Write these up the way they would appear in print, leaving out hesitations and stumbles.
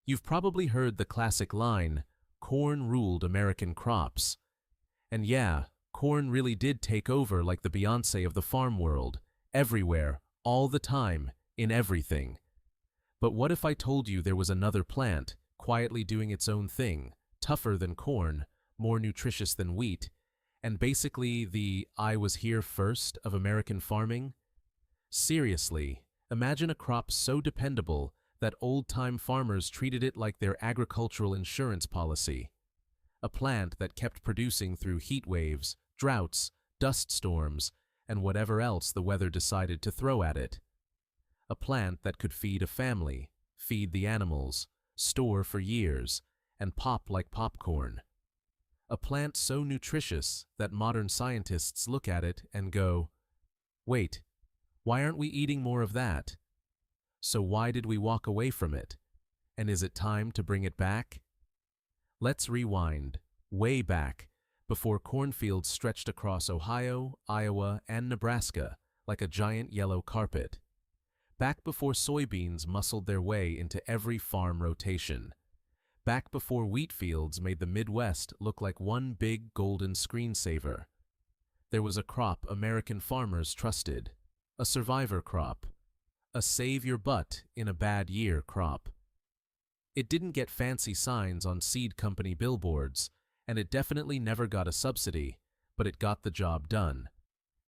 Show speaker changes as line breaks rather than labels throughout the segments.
You've probably heard the classic line, "Corn ruled American crops." And yeah, corn really did take over like the Beyoncé of the farm world, everywhere, all the time, in everything. But what if I told you there was another plant, quietly doing its own thing, tougher than corn, more nutritious than wheat, and basically the "I was here first" of American farming? Seriously, imagine a crop so dependable that old-time farmers treated it like their agricultural insurance policy. A plant that kept producing through heat waves, droughts, dust storms, and whatever else the weather decided to throw at it. A plant that could feed a family, feed the animals, store for years, and pop like popcorn. A plant so nutritious that modern scientists look at it and go, "Wait, why aren't we eating more of that? So why did we walk away from it? And is it time to bring it back?" Let's rewind, way back, before cornfields stretched across Ohio, Iowa, and Nebraska like a giant yellow carpet. Back before soybeans muscled their way into every farm rotation. Back before wheat fields made the Midwest look like one big golden screensaver. There was a crop American farmers trusted, a survivor crop, a save-your-butt-in-a-bad-year crop. It didn't get fancy signs on seed company billboards, and it definitely never got a subsidy, but it got the job done.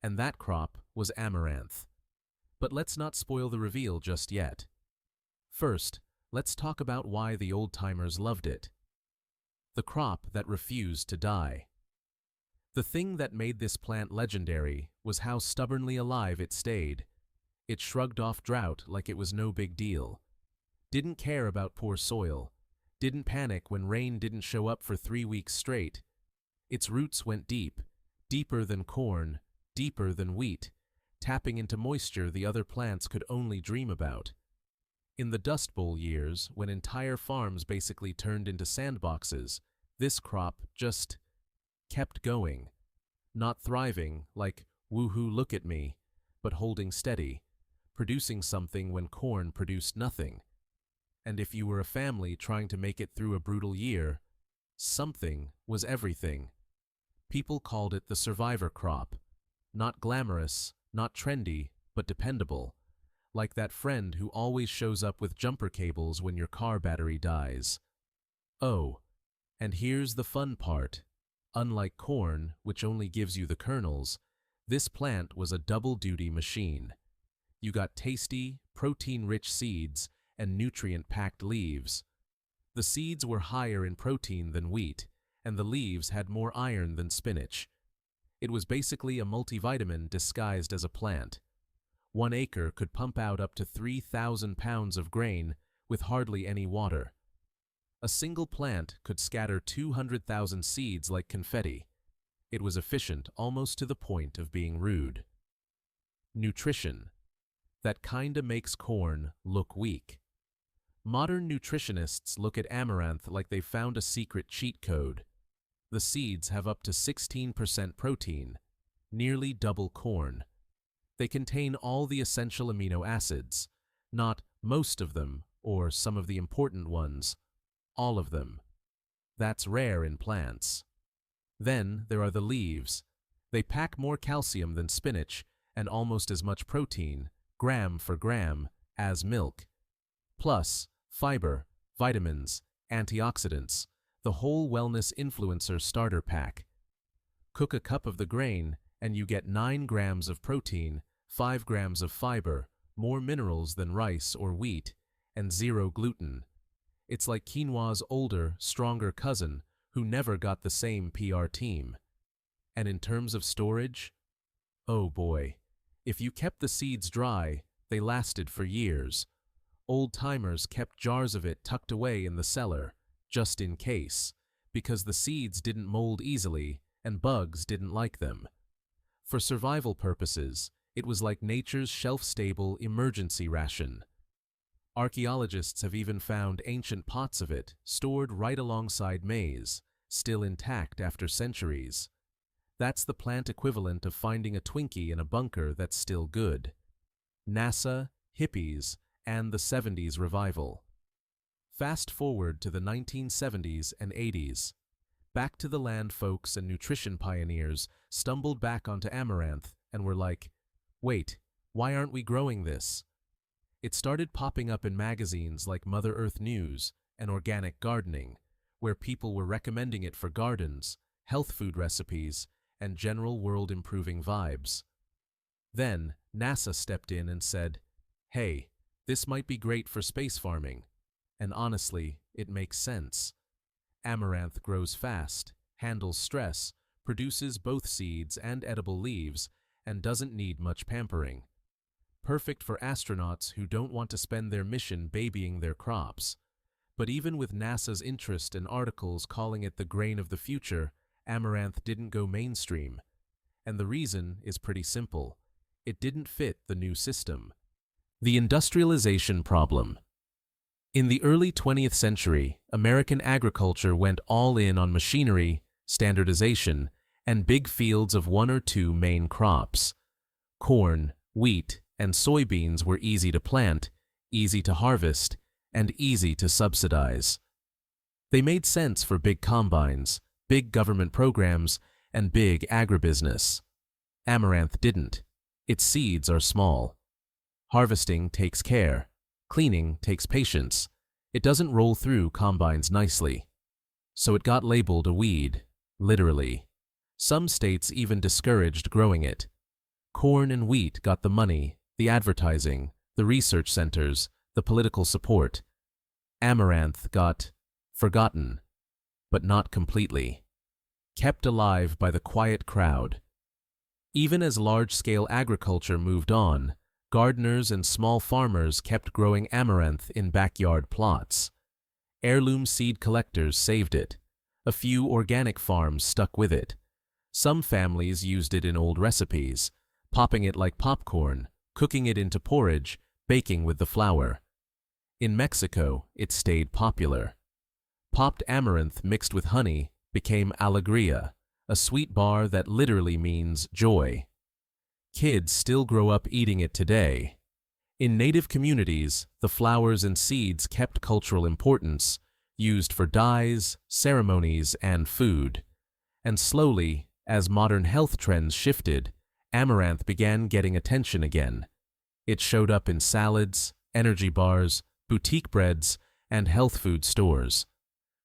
And that crop was Amaranth. But let's not spoil the reveal just yet. First, let's talk about why the old-timers loved it. The crop that refused to die. The thing that made this plant legendary was how stubbornly alive it stayed. It shrugged off drought like it was no big deal. Didn't care about poor soil. Didn't panic when rain didn't show up for 3 weeks straight. Its roots went deep, deeper than corn, deeper than wheat, tapping into moisture the other plants could only dream about. In the Dust Bowl years, when entire farms basically turned into sandboxes, this crop just kept going. Not thriving, like, "woohoo, look at me," but holding steady, producing something when corn produced nothing. And if you were a family trying to make it through a brutal year, something was everything. People called it the survivor crop. Not glamorous, not trendy, but dependable. Like that friend who always shows up with jumper cables when your car battery dies. Oh, and here's the fun part. Unlike corn, which only gives you the kernels, this plant was a double-duty machine. You got tasty, protein-rich seeds and nutrient-packed leaves. The seeds were higher in protein than wheat, and the leaves had more iron than spinach. It was basically a multivitamin disguised as a plant. 1 acre could pump out up to 3,000 pounds of grain with hardly any water. A single plant could scatter 200,000 seeds like confetti. It was efficient almost to the point of being rude. Nutrition. That kinda makes corn look weak. Modern nutritionists look at Amaranth like they found a secret cheat code. The seeds have up to 16% protein, nearly double corn. They contain all the essential amino acids, not most of them or some of the important ones, all of them. That's rare in plants. Then there are the leaves. They pack more calcium than spinach and almost as much protein, gram for gram, as milk. Plus, fiber, vitamins, antioxidants, the whole wellness influencer starter pack. Cook a cup of the grain and you get 9 grams of protein, 5 grams of fiber, more minerals than rice or wheat, and 0 gluten. It's like quinoa's older, stronger cousin who never got the same PR team. And in terms of storage, oh boy, if you kept the seeds dry, they lasted for years. Old-timers kept jars of it tucked away in the cellar, just in case, because the seeds didn't mold easily and bugs didn't like them. For survival purposes, it was like nature's shelf-stable emergency ration. Archaeologists have even found ancient pots of it stored right alongside maize, still intact after centuries. That's the plant equivalent of finding a Twinkie in a bunker that's still good. NASA, hippies, and the 70s revival. Fast forward to the 1970s and 80s. Back to the land folks and nutrition pioneers stumbled back onto amaranth and were like, wait, why aren't we growing this? It started popping up in magazines like Mother Earth News and Organic Gardening, where people were recommending it for gardens, health food recipes, and general world-improving vibes. Then, NASA stepped in and said, hey, this might be great for space farming. And honestly, it makes sense. Amaranth grows fast, handles stress, produces both seeds and edible leaves, and doesn't need much pampering. Perfect for astronauts who don't want to spend their mission babying their crops. But even with NASA's interest and articles calling it the grain of the future, amaranth didn't go mainstream. And the reason is pretty simple. It didn't fit the new system. The industrialization problem. In the early 20th century, American agriculture went all in on machinery, standardization, and big fields of one or two main crops. Corn, wheat, and soybeans were easy to plant, easy to harvest, and easy to subsidize. They made sense for big combines, big government programs, and big agribusiness. Amaranth didn't. Its seeds are small. Harvesting takes care. Cleaning takes patience. It doesn't roll through combines nicely. So it got labeled a weed, literally. Some states even discouraged growing it. Corn and wheat got the money, the advertising, the research centers, the political support. Amaranth got forgotten, but not completely. Kept alive by the quiet crowd. Even as large-scale agriculture moved on, gardeners and small farmers kept growing amaranth in backyard plots. Heirloom seed collectors saved it. A few organic farms stuck with it. Some families used it in old recipes, popping it like popcorn, cooking it into porridge, baking with the flour. In Mexico, it stayed popular. Popped amaranth mixed with honey became alegría, a sweet bar that literally means joy. Kids still grow up eating it today. In native communities, the flowers and seeds kept cultural importance, used for dyes, ceremonies, and food. And slowly, as modern health trends shifted, amaranth began getting attention again. It showed up in salads, energy bars, boutique breads, and health food stores.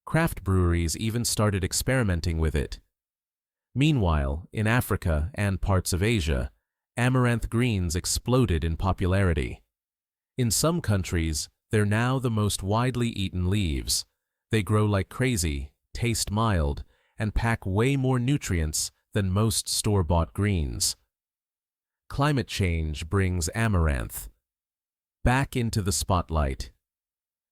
Craft breweries even started experimenting with it. Meanwhile, in Africa and parts of Asia, amaranth greens exploded in popularity. In some countries, they're now the most widely eaten leaves. They grow like crazy, taste mild, and pack way more nutrients than most store-bought greens. Climate change brings amaranth back into the spotlight.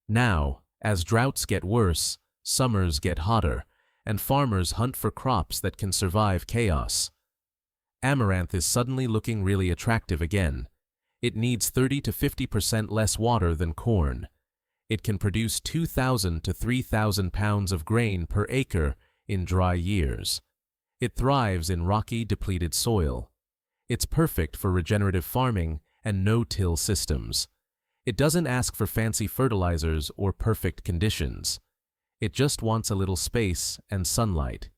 Now, as droughts get worse, summers get hotter, and farmers hunt for crops that can survive chaos. Amaranth is suddenly looking really attractive again. It needs 30 to 50% less water than corn. It can produce 2,000 to 3,000 pounds of grain per acre in dry years. It thrives in rocky, depleted soil. It's perfect for regenerative farming and no-till systems. It doesn't ask for fancy fertilizers or perfect conditions. It just wants a little space and sunlight.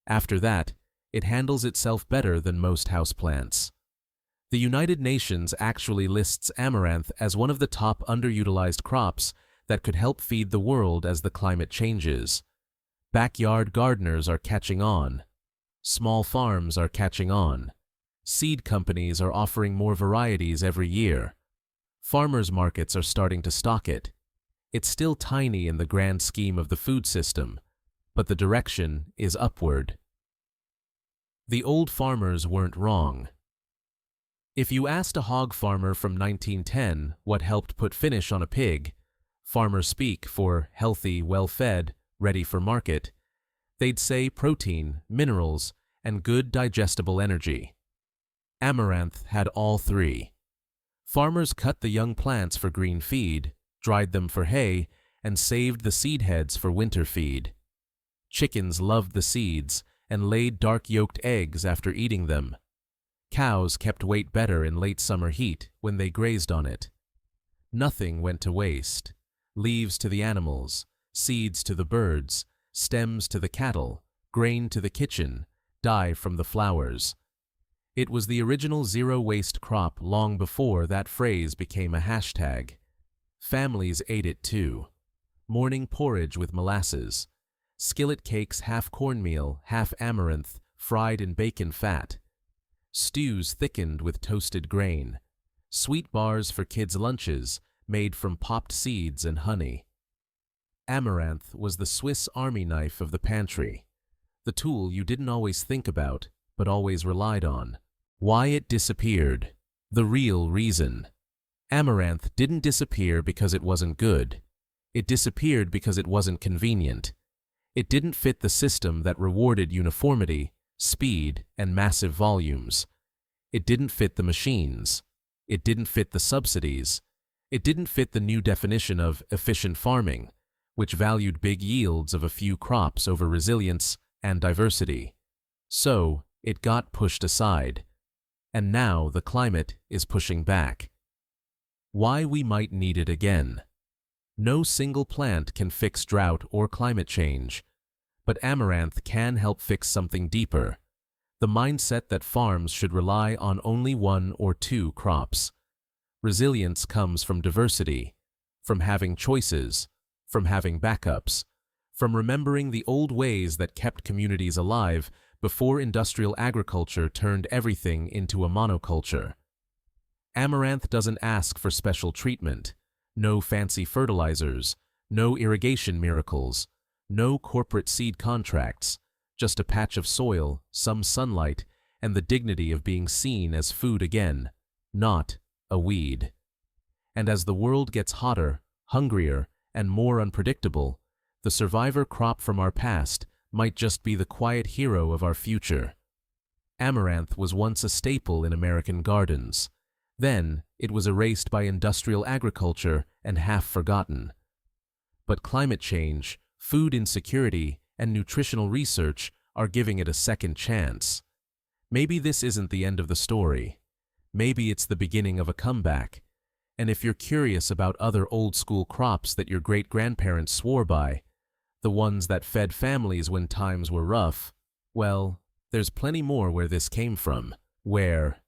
After that, it handles itself better than most houseplants. The United Nations actually lists amaranth as one of the top underutilized crops that could help feed the world as the climate changes. Backyard gardeners are catching on. Small farms are catching on. Seed companies are offering more varieties every year. Farmers markets are starting to stock it. It's still tiny in the grand scheme of the food system, but the direction is upward. The old farmers weren't wrong. If you asked a hog farmer from 1910 what helped put finish on a pig, farmer speak for healthy, well-fed, ready for market, they'd say protein, minerals, and good digestible energy. Amaranth had all three. Farmers cut the young plants for green feed, dried them for hay, and saved the seed heads for winter feed. Chickens loved the seeds and laid dark-yolked eggs after eating them. Cows kept weight better in late summer heat when they grazed on it. Nothing went to waste. leaves to the animals, seeds to the birds, stems to the cattle, grain to the kitchen, dye from the flowers. It was the original zero-waste crop long before that phrase became a hashtag. Families ate it too. Morning porridge with molasses, skillet cakes half cornmeal, half amaranth, fried in bacon fat, stews thickened with toasted grain, sweet bars for kids' lunches made from popped seeds and honey. Amaranth was the Swiss army knife of the pantry, the tool you didn't always think about, but always relied on. Why it disappeared. The real reason. Amaranth didn't disappear because it wasn't good. It disappeared because it wasn't convenient. It didn't fit the system that rewarded uniformity, speed, and massive volumes. It didn't fit the machines. It didn't fit the subsidies. It didn't fit the new definition of efficient farming, which valued big yields of a few crops over resilience and diversity. So, it got pushed aside. And now the climate is pushing back. Why we might need it again. No single plant can fix drought or climate change, but amaranth can help fix something deeper. The mindset that farms should rely on only one or two crops. Resilience comes from diversity, from having choices, from having backups, from remembering the old ways that kept communities alive before industrial agriculture turned everything into a monoculture. Amaranth doesn't ask for special treatment, no fancy fertilizers, no irrigation miracles, no corporate seed contracts, just a patch of soil, some sunlight, and the dignity of being seen as food again, not a weed. And as the world gets hotter, hungrier, and more unpredictable, the survivor crop from our past might just be the quiet hero of our future. Amaranth was once a staple in American gardens. Then, it was erased by industrial agriculture and half forgotten. But climate change, food insecurity, and nutritional research are giving it a second chance. Maybe this isn't the end of the story. Maybe it's the beginning of a comeback. And if you're curious about other old-school crops that your great-grandparents swore by, the ones that fed families when times were rough, well, there's plenty more where this came from, where